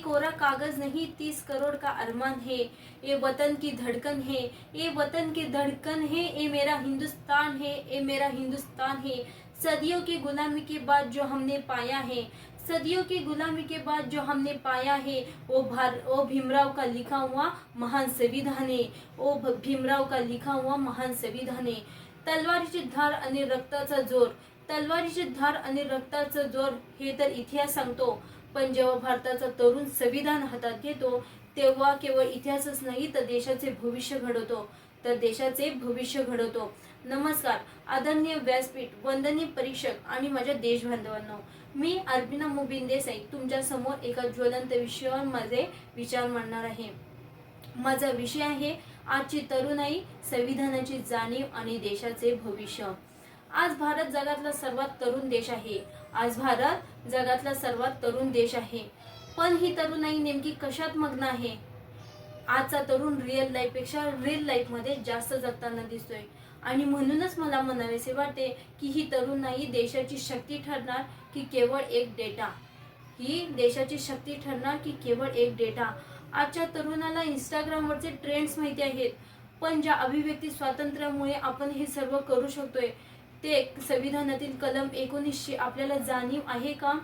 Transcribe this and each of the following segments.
कोरा कागज नहीं 30 करोड़ का अरमान है। ये वतन की धड़कन है, ये वतन की धड़कन है, ये मेरा हिंदुस्तान है, ये मेरा हिंदुस्तान है। सदियों की गुलामी के बाद जो हमने पाया है, सदियों की गुलामी के बाद जो हमने पाया है, वो भीमराव का लिखा हुआ महान संविधान है। वो भीमराव का लिखा हुआ महान संविधान आहे। तलवारीची धार आणि रक्ताचा जोर, तलवारीची धार आणि रक्ताचा जोर हे तर इतिहास सांगतो, पण जेव्हा भारताचा तरुण संविधान हातात घेतो तेव्हा केवळ इतिहासच नाही तर देशाचे भविष्य घडवतो, तर देशाचे भविष्य घडवतो। नमस्कार आदरणीय व्यासपीठ, वंदनीय परीक्षक आणि माझ्या देशबांधवांनो, मी अर्पिना मुबीन देसाई तुमच्या समोर एका ज्वलंत विषयावर माझे विचार मांडणार आहे। माझा विषय आहे आजची तरुणाई, संविधानाची जाणीव आणि देशाचे भविष्य। आज भारत जगातला सर्वात तरुण देश आहे, आज भारत जगातला सर्वात तरुण देश आहे, पण ही तरुणाई नेमकी कशात मग्न आहे? आजचा तरुण रिअल लाईफ पेक्षा रील लाईफ मध्ये जास्त जगताना दिसतोय आणि म्हणूनच मला म्हणावेसे वाटते की ही तरुणाई देशाची शक्ती ठरणार की केवळ एक डेटा, ही देशाची शक्ती ठरणार की केवळ एक डेटा। आजच्या तरुणाला इंस्टाग्रामवरचे ट्रेंड्स माहिती आहेत, पण ज्या अभिव्यक्ती स्वातंत्र्यामुळे आपण हे सर्व करू शकतोय ते संविधानातील कलम 19 आपल्याला जाणीव आहे का?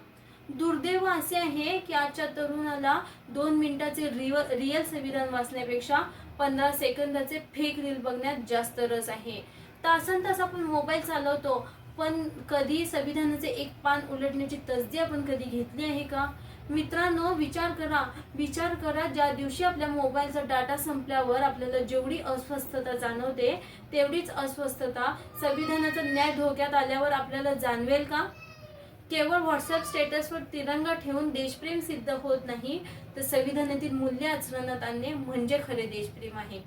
दुर्दैव असे आहे की आजच्या तरुणाला 2 मिनिटाचे रिअल संविधान वाचण्यापेक्षा 15 सेकंदाचे फेक रील बघण्यात जास्त रस आहे। तासन तास आपण मोबाईल चालवतो, पण कधी संविधानाचे एक पान उलटण्याची तसदी आपण कधी घेतली आहे का? मित्रांनो, विचार करा ज्या दिवशी आपल्या मोबाईलचा डाटा संपल्यावर आपल्याला जेवढी अस्वस्थता जाणवते तेवढीच अस्वस्थता संविधानाचा न्याय धोक्यात आल्यावर आपल्याला जाणवेल का? केवळ व्हॉट्सअप स्टेटसवर तिरंगा ठेवून देशप्रेम सिद्ध होत नाही, तर संविधानातील मूल्य आचरणात आणणे म्हणजे खरे देशप्रेम आहे।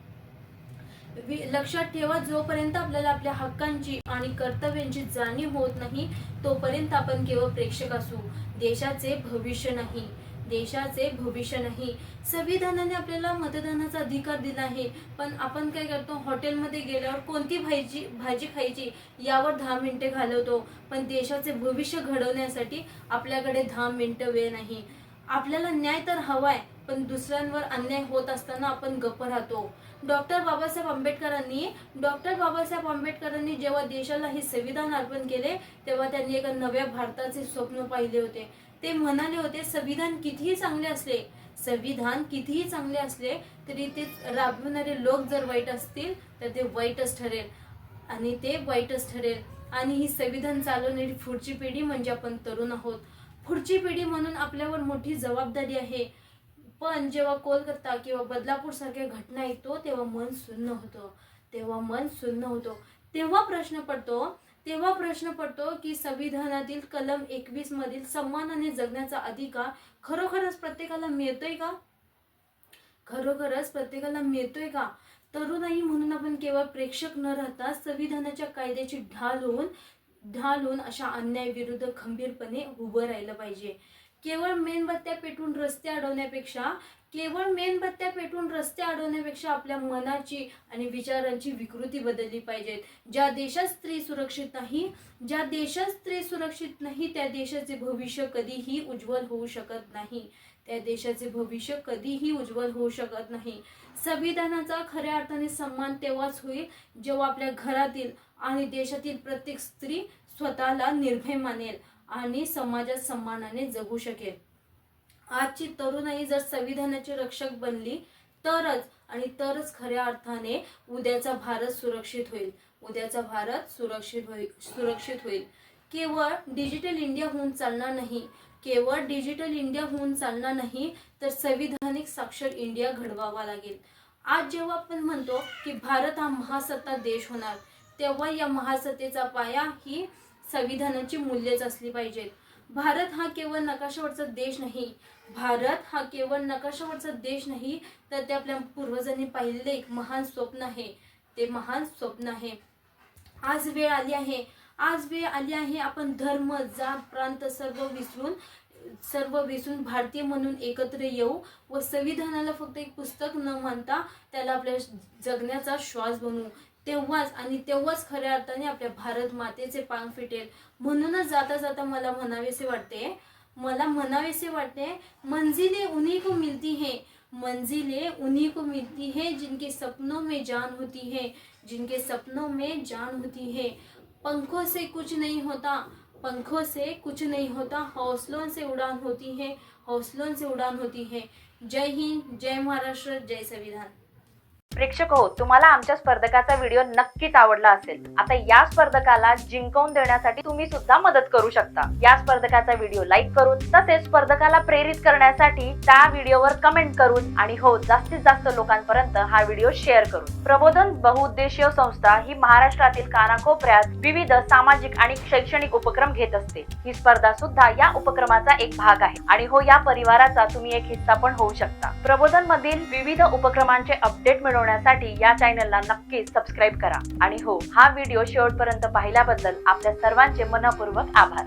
लक्षात ठेवा, जोपर्यंत आपल्याला आपल्या हक्कांची आणि कर्तव्यांची जाणीव होत नाही तोपर्यंत आपण केवळ प्रेक्षक असू, देशाचे भविष्य नाही, देशाचे भविष्य नाही। संविधानाने आपल्याला मतदानाचा अधिकार दिला आहे, पण आपण काय करतो? हॉटेलमध्ये गेल्यावर कोणती भाजी खायची यावर 10 मिनिटे घालवतो, पण देशाचे भविष्य घडवण्यासाठी आपल्याकडे 10 मिनिटं वेळ नाही। आपल्याला न्याय तर हवाय, पण दुसऱ्यांवर अन्याय होत असताना आपण गप्प राहतो। डॉक्टर बाबासाहेब आंबेडकरांनी जेव्हा देशाला हे संविधान अर्पण केले तेव्हा त्यांनी एका नव्या भारताचे स्वप्न पाहिले होते। ते म्हणाले होते, संविधान कितीही चांगले असले तरी ते राबवणारे लोक जर वाईट असतील तर ते वाईटच ठरेल आणि ही संविधान चालवणारी पुढची पिढी म्हणजे आपण तरुण आहोत। पुढची पिढी म्हणून आपल्यावर मोठी जबाबदारी आहे, पण जेव्हा कोलकाता किंवा बदलापूर सारख्या घटना ऐकतो तेव्हा मन सुन्न होतो। तेव्हा प्रश्न पडतो की संविधानातील कलम 21 मधील सन्मानाने जगण्याचा अधिकार खरोखरच प्रत्येकाला मिळतोय का? तरुणाई म्हणून आपण केवळ प्रेक्षक न राहता संविधानाच्या कायद्याची ढाल होऊन अशा अन्याय विरुद्ध खंबीरपणे उभं राहिलं पाहिजे। केवळ मेणबत्त्या पेटून रस्ते अडवण्यापेक्षा आपल्या मनाची आणि विचारांची विकृती बदलली पाहिजे। ज्या देशात स्त्री सुरक्षित नाही त्या देशाचे भविष्य कधीही उज्ज्वल होऊ शकत नाही। संविधानाचा खऱ्या अर्थाने सन्मान तेव्हाच होईल जेव्हा आपल्या घरातील आणि देशातील प्रत्येक स्त्री स्वतःला निर्भय मानेल आणि समाजात सन्मानाने जगू शकेल। आजची तरुणाई जर संविधानाचे रक्षक बनली तरच खऱ्या अर्थाने उद्याचा भारत सुरक्षित होईल। केवळ डिजिटल इंडिया होऊन चालणार नाही, तर संविधानिक साक्षर इंडिया घडवावा लागेल। आज जेव्हा आपण म्हणतो की भारत हा महासत्ता देश होणार, तेव्हा या महासत्तेचा पाया ही संविधानाची मूल्यच असली पाहिजेत। भारत हा केवळ नकाशावरचा देश नाही, तर ते आपल्या पूर्वजांनी पाहिलेले एक महान स्वप्न आहे। आज वेळ आली आहे आपण धर्म, जात, प्रांत सर्व विसरून भारतीय म्हणून एकत्र येऊ व संविधानाला फक्त एक पुस्तक न मानता त्याला आपल्या जगण्याचा श्वास बनवू। तेव्हाच खऱ्या अर्थाने आपल्या भारत मातेचे पांग फिटेल। म्हणूनच जाता जाता मला म्हणावेसे वाटते, मला म्हणावेसे वाटते, मंजिलें उन्हीं को मिलती हैं, मंजिलें उन्हीं को मिलती हैं जिनके सपनों में जान होती है, जिनके सपनों में जान होती है। पंखों से कुछ नहीं होता, पंखों से कुछ नहीं होता, हौसलों से उड़ान होती है, हौसलों से उड़ान होती है। जय हिंद, जय महाराष्ट्र, जय संविधान। प्रेक्षक हो, तुम्हाला आमच्या स्पर्धकाचा व्हिडिओ नक्कीच आवडला असेल। आता या स्पर्धकाला जिंकवून देण्यासाठी तुम्ही सुद्धा मदत करू शकता। या स्पर्धकाचा व्हिडिओ लाईक करून, तसेच स्पर्धकाला प्रेरित करण्यासाठी त्या व्हिडिओवर कमेंट करून आणि हो, जास्तीत जास्त लोकांपर्यंत हा व्हिडिओ शेअर करून। प्रबोधन बहुउद्देशीय संस्था ही महाराष्ट्रातील कानाकोपऱ्यात विविध सामाजिक आणि शैक्षणिक उपक्रम घेत असते। ही स्पर्धा सुद्धा या उपक्रमाचा एक भाग आहे आणि हो, या परिवाराचा तुम्ही एक हिस्सा पण होऊ शकता। प्रबोधन मधील विविध उपक्रमांचे अपडेट मिळवण्यासाठी या चॅनलला नक्कीच सबस्क्राइब करा आणि हो, हा व्हिडिओ शेवटपर्यंत पाहिल्याबद्दल आपल्या सर्वांचे मनपूर्वक आभार।